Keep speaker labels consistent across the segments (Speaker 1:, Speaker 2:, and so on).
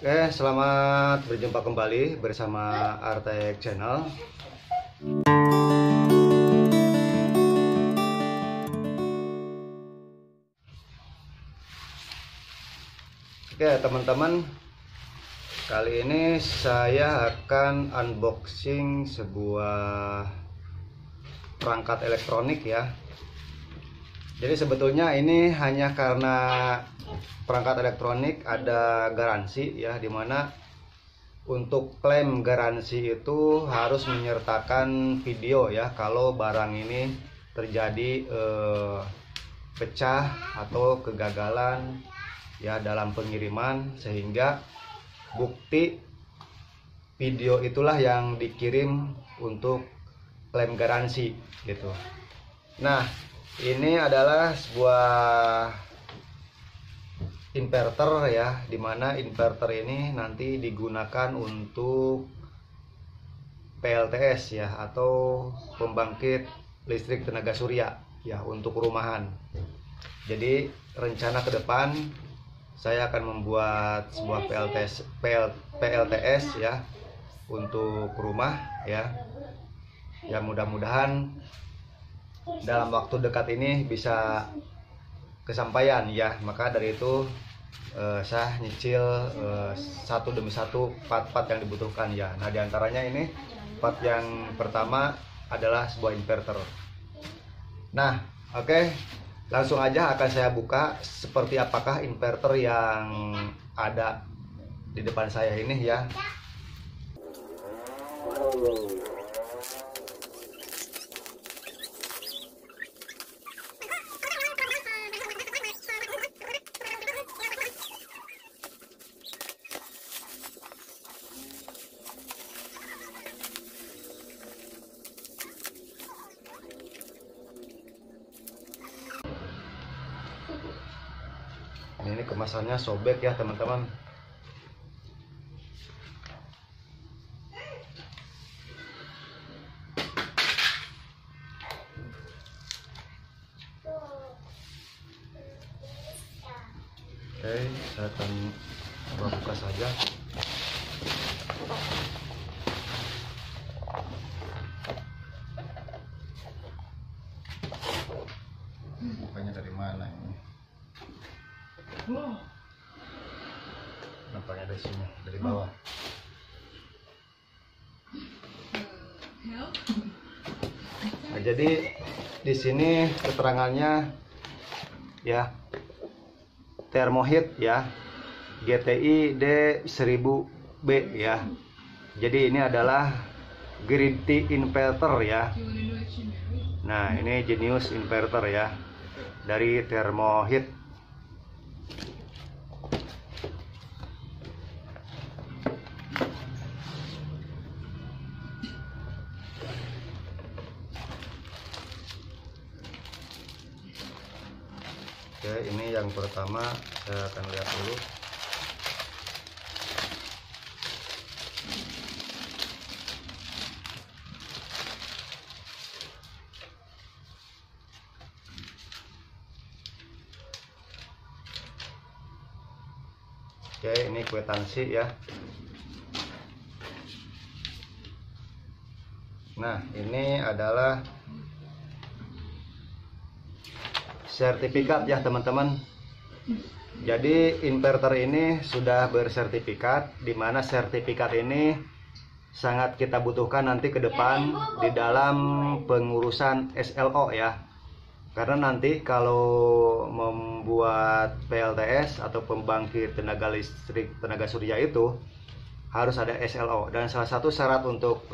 Speaker 1: Oke, selamat berjumpa kembali bersama Artek Channel. Oke, teman-teman, kali ini saya akan unboxing sebuah perangkat elektronik ya. Jadi sebetulnya ini hanya karena perangkat elektronik ada garansi ya, dimana untuk klaim garansi itu harus menyertakan video ya kalau barang ini terjadi pecah atau kegagalan ya dalam pengiriman, sehingga bukti video itulah yang dikirim untuk klaim garansi gitu. Nah, ini adalah sebuah inverter ya, dimana inverter ini nanti digunakan untuk PLTS ya, atau pembangkit listrik tenaga surya ya, untuk rumahan. Jadi rencana ke depan saya akan membuat sebuah PLTS ya untuk rumah ya, yang mudah-mudahan dalam waktu dekat ini bisa kesampaian ya. Maka dari itu saya nyicil satu demi satu part-part yang dibutuhkan ya. Nah, diantaranya ini part yang pertama adalah sebuah inverter. Nah, oke, langsung aja akan saya buka seperti apakah inverter yang ada di depan saya ini ya. Ini kemasannya sobek ya teman-teman. Oke, saya akan buka saja. Bukanya dari mana ini? Nampaknya dari sini, dari bawah. Nah, jadi di sini keterangannya ya, Thermoheat ya, GTI D1000B ya. Jadi ini adalah Gridty inverter ya. Nah, ini Genius inverter ya, dari Thermoheat. Oke, ini yang pertama saya akan lihat dulu. Oke, ini kwitansi ya. Nah, ini adalah sertifikat ya teman-teman. Jadi inverter ini sudah bersertifikat, dimana sertifikat ini sangat kita butuhkan nanti ke depan di dalam pengurusan SLO ya. Karena nanti kalau membuat PLTS atau pembangkit tenaga listrik tenaga surya itu harus ada SLO, dan salah satu syarat untuk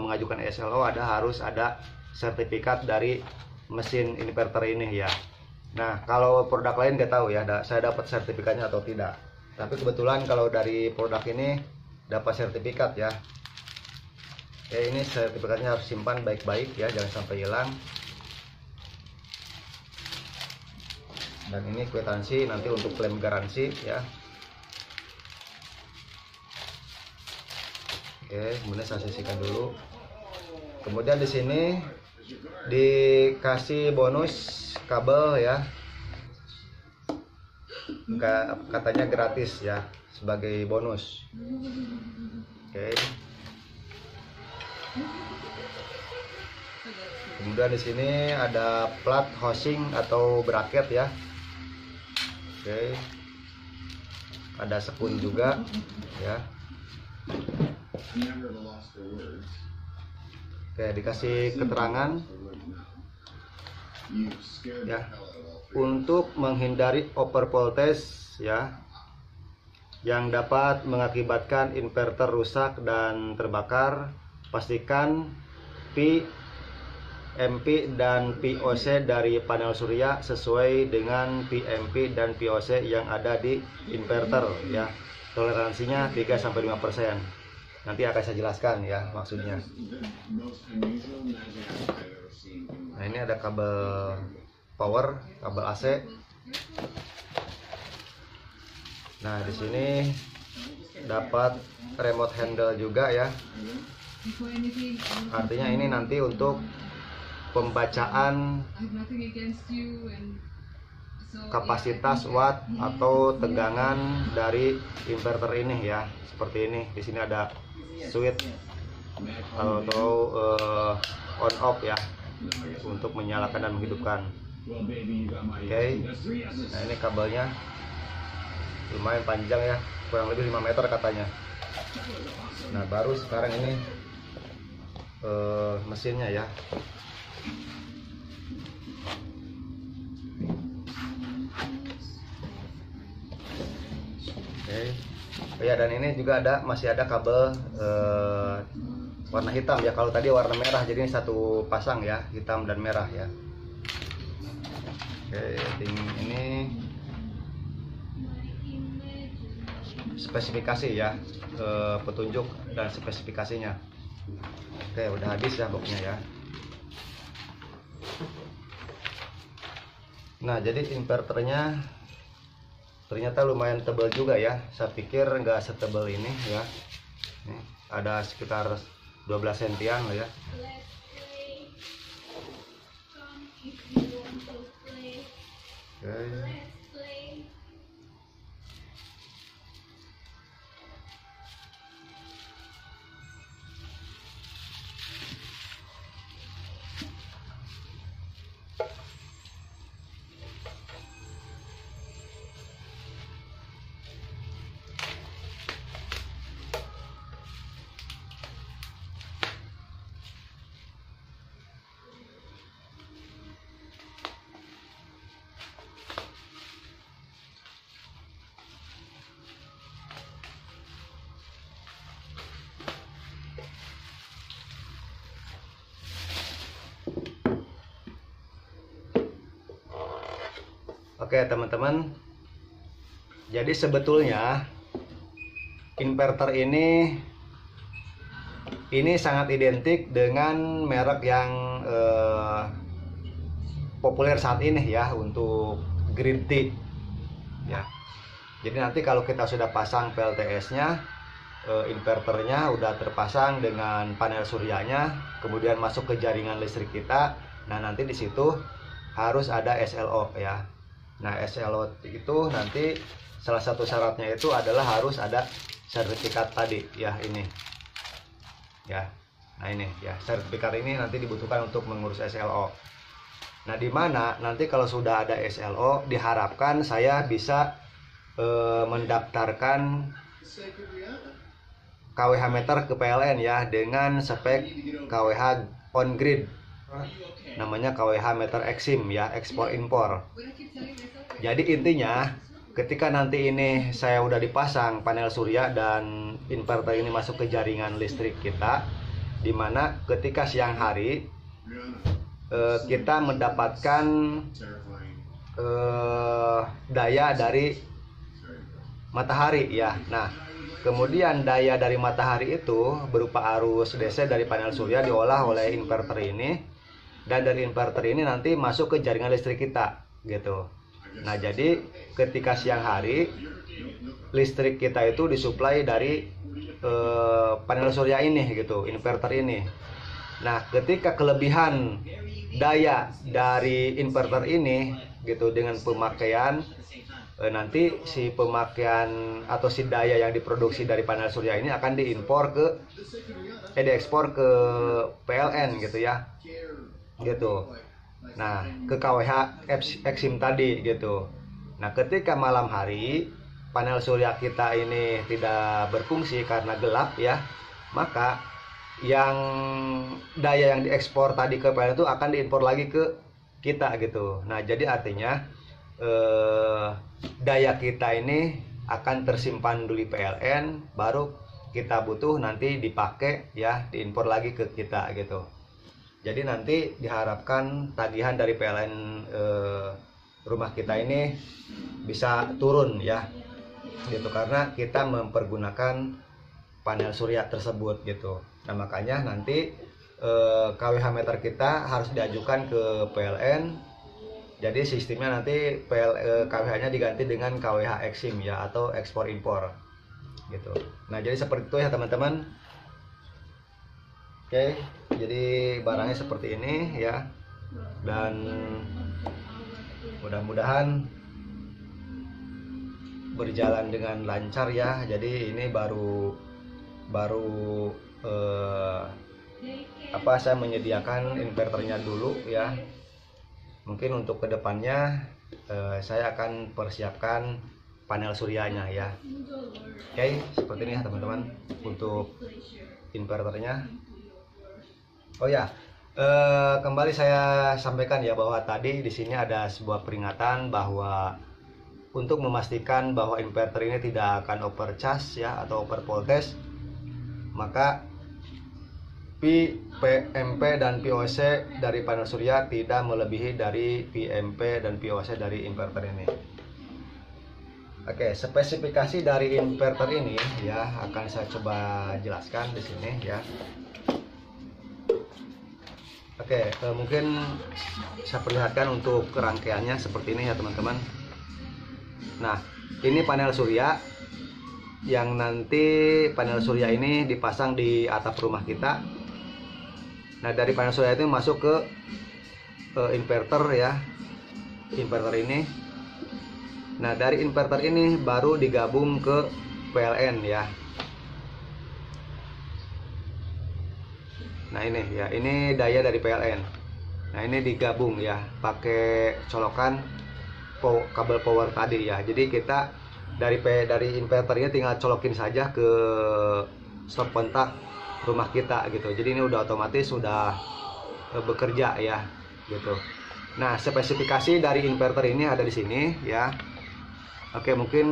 Speaker 1: mengajukan SLO harus ada sertifikat dari mesin inverter ini ya. Nah, kalau produk lain nggak tahu ya, saya dapat sertifikatnya atau tidak. Tapi kebetulan kalau dari produk ini dapat sertifikat ya. Oke, ini sertifikatnya harus simpan baik-baik ya, jangan sampai hilang. Dan ini kwitansi nanti untuk klaim garansi ya. Oke, kemudian saya sisihkan dulu. Kemudian di sini dikasih bonus kabel ya, katanya gratis ya, sebagai bonus. Oke. Kemudian di sini ada plat housing atau bracket ya. Oke. Ada sekun juga ya. Oke, dikasih keterangan ya, untuk menghindari overvoltage ya, yang dapat mengakibatkan inverter rusak dan terbakar. Pastikan PMP dan POC dari panel surya sesuai dengan PMP dan POC yang ada di inverter ya. Toleransinya 3-5%. Nanti akan saya jelaskan ya maksudnya. Nah, ini ada kabel power, kabel AC. Nah, di sini dapat remote handle juga ya. Artinya ini nanti untuk pembacaan kapasitas watt atau tegangan dari inverter ini ya. Seperti ini. Di sini ada switch atau on off ya, untuk menyalakan dan menghidupkan. Oke. Nah, ini kabelnya lumayan panjang ya, kurang lebih 5 meter katanya. Nah, baru sekarang ini mesinnya ya. Oke. Oh ya, dan ini juga masih ada kabel warna hitam ya. Kalau tadi warna merah, jadi ini satu pasang ya, hitam dan merah ya. Oke, ini spesifikasi ya, petunjuk dan spesifikasinya. Oke, udah habis ya boxnya ya. Nah, jadi inverternya ternyata lumayan tebal juga ya. Saya pikir nggak setebal ini ya. Nih, ada sekitar 12 sentian lah ya. Oke. Oke teman-teman, jadi sebetulnya inverter ini sangat identik dengan merek yang populer saat ini ya, untuk Green Tea ya. Jadi nanti kalau kita sudah pasang PLTS-nya, inverternya udah terpasang dengan panel suryanya, kemudian masuk ke jaringan listrik kita. Nah, nanti di situ harus ada SLO ya. Nah, SLO itu nanti salah satu syaratnya itu adalah harus ada sertifikat tadi ya, ini ya. Nah, ini ya, sertifikat ini nanti dibutuhkan untuk mengurus SLO. Nah, di mana nanti kalau sudah ada SLO, diharapkan saya bisa mendaftarkan KWH meter ke PLN ya, dengan spek KWH on grid, namanya KWH meter Exim ya, ekspor impor. Jadi intinya ketika nanti ini saya udah dipasang panel surya dan inverter ini masuk ke jaringan listrik kita, dimana ketika siang hari kita mendapatkan daya dari matahari ya. Nah, kemudian daya dari matahari itu berupa arus DC dari panel surya diolah oleh inverter ini, dan dari inverter ini nanti masuk ke jaringan listrik kita gitu. Nah, jadi ketika siang hari listrik kita itu disuplai dari panel surya ini gitu, inverter ini. Nah, ketika kelebihan daya dari inverter ini gitu dengan pemakaian nanti si pemakaian atau si daya yang diproduksi dari panel surya ini akan diekspor ke PLN gitu ya, gitu. Nah, ke KWH Exim tadi gitu. Nah, ketika malam hari panel surya kita ini tidak berfungsi karena gelap ya, maka yang daya yang diekspor tadi ke PLN itu akan diimpor lagi ke kita gitu. Nah, jadi artinya daya kita ini akan tersimpan dulu di PLN, baru kita butuh nanti dipakai ya, diimpor lagi ke kita gitu. Jadi nanti diharapkan tagihan dari PLN rumah kita ini bisa turun ya, gitu, karena kita mempergunakan panel surya tersebut gitu. Nah, makanya nanti KWH meter kita harus diajukan ke PLN. Jadi sistemnya nanti KWH-nya diganti dengan KWH Exim ya, atau ekspor impor gitu. Nah, jadi seperti itu ya teman-teman. Oke, jadi barangnya seperti ini ya, dan mudah-mudahan berjalan dengan lancar ya. Jadi ini baru saya menyediakan inverternya dulu ya. Mungkin untuk kedepannya saya akan persiapkan panel suryanya ya. Oke, seperti ini ya teman-teman untuk inverternya. Oh ya, kembali saya sampaikan ya bahwa tadi di sini ada sebuah peringatan bahwa untuk memastikan bahwa inverter ini tidak akan overcharge ya atau over voltage, maka PMP dan POC dari panel surya tidak melebihi dari PMP dan POC dari inverter ini. Oke, spesifikasi dari inverter ini ya akan saya coba jelaskan di sini ya. Oke, mungkin saya perlihatkan untuk rangkaiannya seperti ini ya teman-teman. Nah, ini panel surya yang nanti panel surya ini dipasang di atap rumah kita. Nah, dari panel surya itu masuk ke inverter ya, inverter ini. Nah, dari inverter ini baru digabung ke PLN ya. Nah, ini ya, ini daya dari PLN. Nah, ini digabung ya, pakai colokan kabel power tadi ya. Jadi kita dari inverternya tinggal colokin saja ke stop kontak rumah kita gitu. Jadi ini udah otomatis sudah bekerja ya gitu. Nah, spesifikasi dari inverter ini ada di sini ya. Oke, mungkin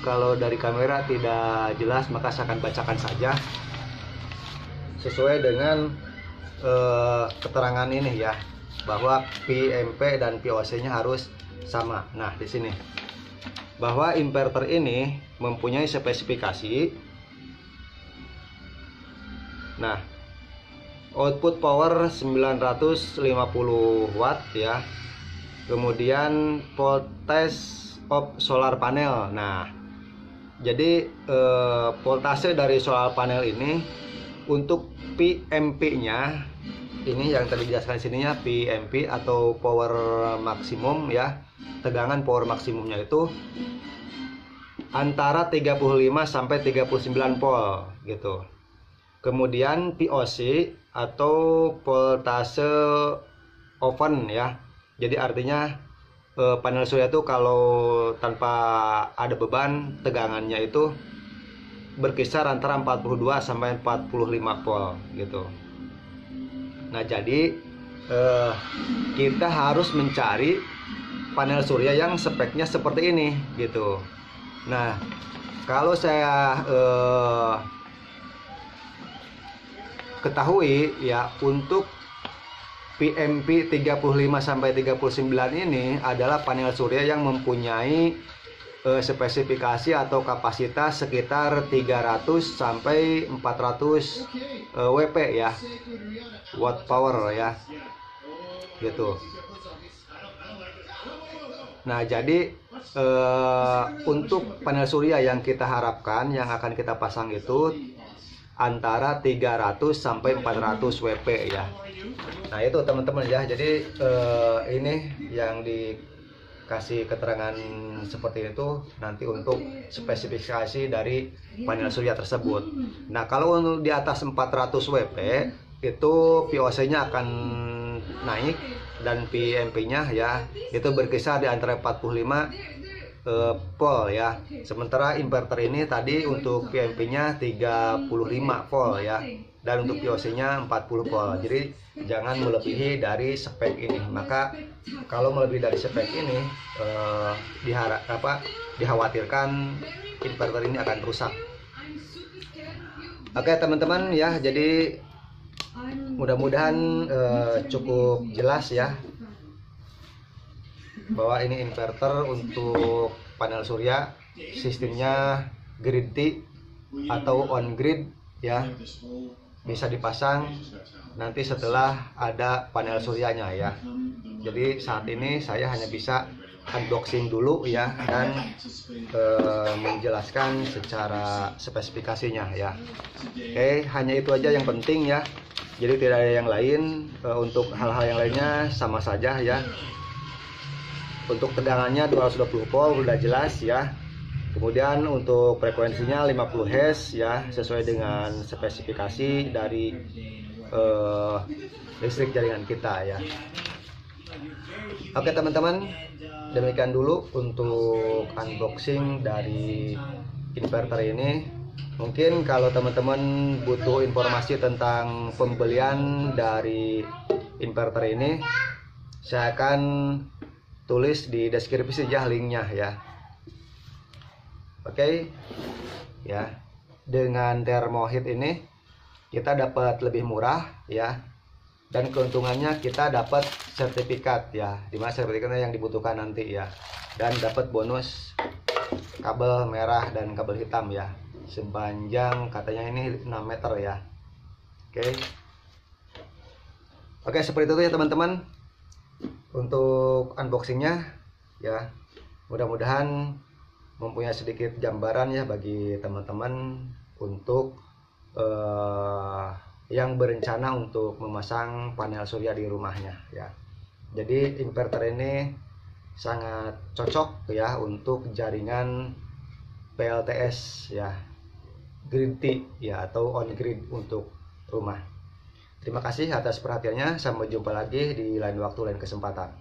Speaker 1: kalau dari kamera tidak jelas, maka saya akan bacakan saja sesuai dengan keterangan ini ya, bahwa PMP dan POC-nya harus sama. Nah, di sini bahwa inverter ini mempunyai spesifikasi. Nah, output power 950 watt ya. Kemudian voltage of solar panel. Nah, jadi voltase dari solar panel ini untuk PMP-nya ini yang tadi dijelaskan di sininya, PMP atau power maksimum ya. Tegangan power maksimumnya itu antara 35 sampai 39 volt gitu. Kemudian POC atau voltase oven ya. Jadi artinya panel surya itu kalau tanpa ada beban, tegangannya itu berkisar antara 42 sampai 45 volt gitu. Nah, jadi kita harus mencari panel surya yang speknya seperti ini gitu. Nah, kalau saya ketahui ya, untuk PMP 35 sampai 39 ini adalah panel surya yang mempunyai spesifikasi atau kapasitas sekitar 300 sampai 400 WP ya, watt power ya gitu. Nah, jadi untuk panel surya yang kita harapkan yang akan kita pasang itu antara 300 sampai 400 WP ya. Nah, itu teman-teman ya. Jadi ini yang kasih keterangan seperti itu nanti untuk spesifikasi dari panel surya tersebut. Nah, kalau di atas 400 WP itu VOC-nya akan naik dan PMP-nya ya itu berkisar di antara 45 volt ya. Sementara inverter ini tadi untuk PMP-nya 35 volt ya. Dan untuk VOC-nya 40 volt. Jadi jangan melebihi dari spek ini. Maka kalau melebihi dari spek ini dikhawatirkan inverter ini akan rusak. Oke teman-teman ya, jadi mudah-mudahan cukup jelas ya bahwa ini inverter untuk panel surya, sistemnya grid T atau on grid ya, bisa dipasang nanti setelah ada panel suryanya ya. Jadi saat ini saya hanya bisa unboxing dulu ya dan menjelaskan secara spesifikasinya ya. Oke, hanya itu aja yang penting ya. Jadi tidak ada yang lain. Untuk hal-hal yang lainnya sama saja ya. Untuk tegangannya 220 volt udah jelas ya. Kemudian untuk frekuensinya 50 Hz ya, sesuai dengan spesifikasi dari listrik jaringan kita ya. Oke teman-teman, demikian dulu untuk unboxing dari inverter ini. Mungkin kalau teman-teman butuh informasi tentang pembelian dari inverter ini, saya akan tulis di deskripsi aja linknya ya. Oke ya, dengan thermoheat ini kita dapat lebih murah ya, dan keuntungannya kita dapat sertifikat ya, dimana sertifikatnya yang dibutuhkan nanti ya, dan dapat bonus kabel merah dan kabel hitam ya, sepanjang katanya ini 6 meter ya. Oke, seperti itu ya teman-teman untuk unboxingnya ya. Mudah-mudahan mempunyai sedikit gambaran ya bagi teman-teman untuk yang berencana untuk memasang panel surya di rumahnya ya. Jadi inverter ini sangat cocok ya untuk jaringan PLTS ya, grid T ya, atau on grid untuk rumah. Terima kasih atas perhatiannya. Sampai jumpa lagi di lain waktu, lain kesempatan.